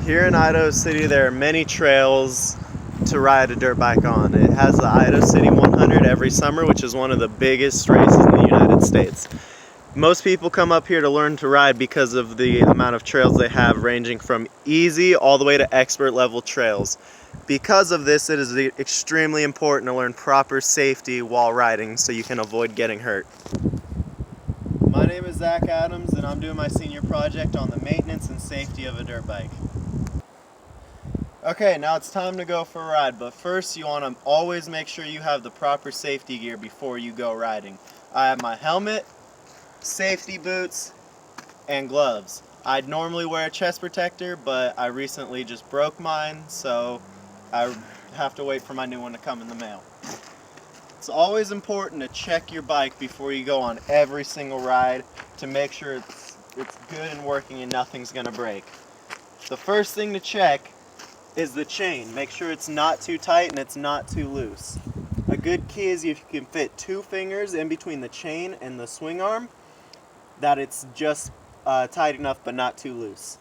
Here in Idaho City, there are many trails to ride a dirt bike on. It has the Idaho City 100 every summer, which is one of the biggest races in the United States. Most people come up here to learn to ride because of the amount of trails they have, ranging from easy all the way to expert level trails. Because of this, it is extremely important to learn proper safety while riding so you can avoid getting hurt. My name is Zach Adams, and I'm doing my senior project on the maintenance and safety of a dirt bike. Okay, now it's time to go for a ride, but first you want to always make sure you have the proper safety gear before you go riding. I have my helmet, safety boots, and gloves. I'd normally wear a chest protector, but I recently just broke mine, so I have to wait for my new one to come in the mail. It's always important to check your bike before you go on every single ride to make sure it's good and working and nothing's going to break. The first thing to check is the chain. Make sure it's not too tight and it's not too loose. A good key is if you can fit 2 fingers in between the chain and the swing arm, that it's just tight enough but not too loose.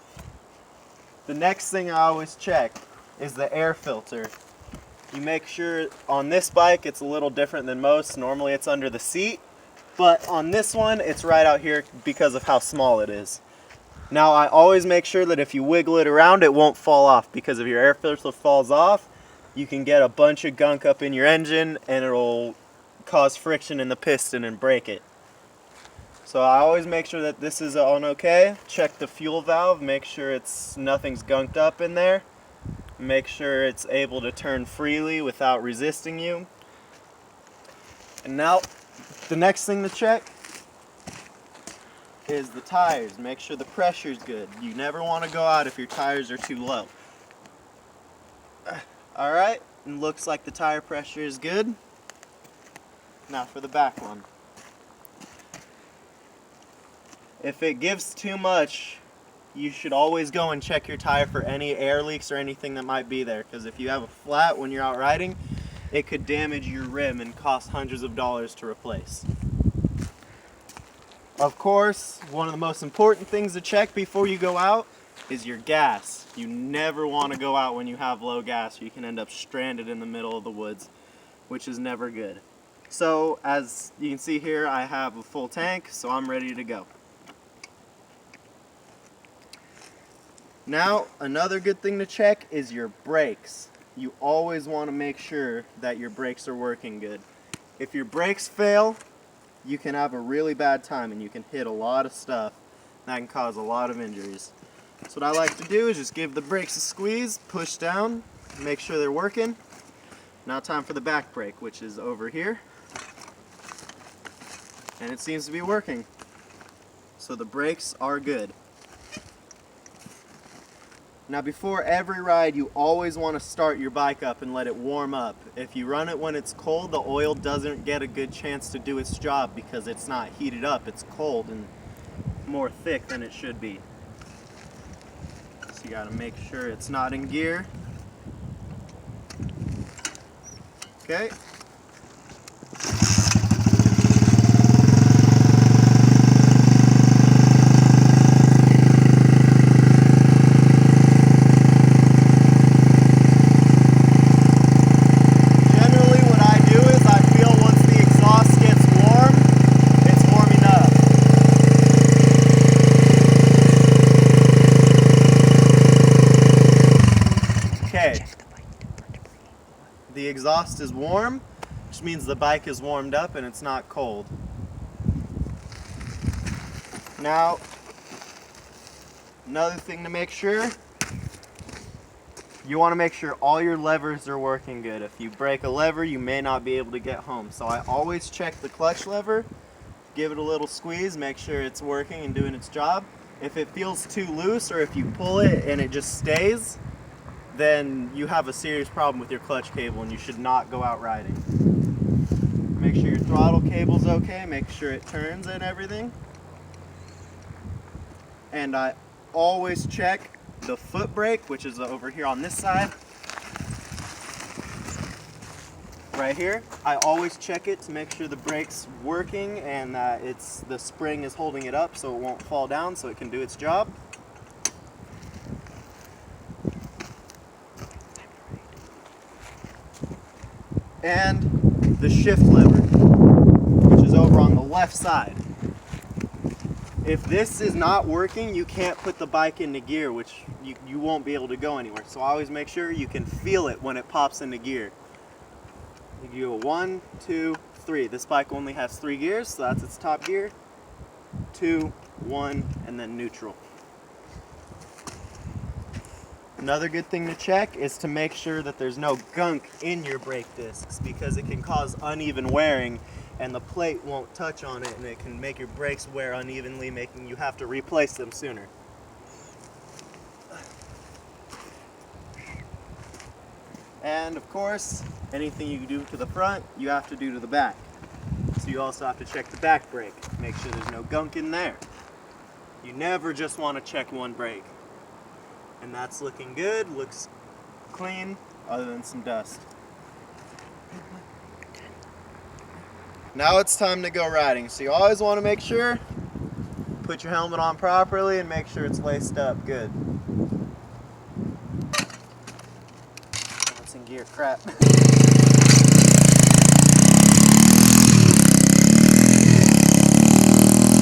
The next thing I always check is the air filter. You make sure on this bike it's a little different than most. Normally it's under the seat, but on this one it's right out here because of how small it is. Now I always make sure that if you wiggle it around it won't fall off, because if your air filter falls off you can get a bunch of gunk up in your engine and it'll cause friction in the piston and break it. So I always make sure that this is on okay. Check the fuel valve, make sure nothing's gunked up in there. Make sure it's able to turn freely without resisting you. And now the next thing to check is the tires. Make sure the pressure's good. You never want to go out if your tires are too low. Alright, and looks like the tire pressure is good. Now for the back one. If it gives too much, you should always go and check your tire for any air leaks or anything that might be there, because if you have a flat when you're out riding, it could damage your rim and cost hundreds of dollars to replace. Of course, one of the most important things to check before you go out is your gas. You never want to go out when you have low gas, or you can end up stranded in the middle of the woods, which is never good. So as you can see here, I have a full tank, so I'm ready to go. Now, another good thing to check is your brakes. You always want to make sure that your brakes are working good. If your brakes fail, you can have a really bad time and you can hit a lot of stuff that can cause a lot of injuries. So what I like to do is just give the brakes a squeeze, push down, make sure they're working. Now time for the back brake, which is over here. And it seems to be working. So the brakes are good. Now before every ride, you always want to start your bike up and let it warm up. If you run it when it's cold, the oil doesn't get a good chance to do its job because it's not heated up, it's cold and more thick than it should be. So you got to make sure it's not in gear. Okay. The exhaust is warm, which means the bike is warmed up and it's not cold. Now, another thing to make sure, you want to make sure all your levers are working good. If you break a lever, you may not be able to get home. So I always check the clutch lever, give it a little squeeze, make sure it's working and doing its job. If it feels too loose or if you pull it and it just stays, then you have a serious problem with your clutch cable and you should not go out riding. Make sure your throttle cable's okay, make sure it turns and everything. And I always check the foot brake, which is over here on this side. Right here, I always check it to make sure the brake's working and that the spring is holding it up so it won't fall down so it can do its job. and the shift lever, which is over on the left side. If this is not working, you can't put the bike into gear, which you won't be able to go anywhere. So always make sure you can feel it when it pops into gear. You go 1, 2, 3. This bike only has 3 gears, so that's its top gear. 2, 1, and then neutral. Another good thing to check is to make sure that there's no gunk in your brake discs, because it can cause uneven wearing and the plate won't touch on it, and it can make your brakes wear unevenly, making you have to replace them sooner. And of course, anything you do to the front, you have to do to the back. So you also have to check the back brake. Make sure there's no gunk in there. You never just want to check one brake. And that's looking good, looks clean, other than some dust. Now it's time to go riding. So you always want to make sure, put your helmet on properly and make sure it's laced up good. That's in gear, crap.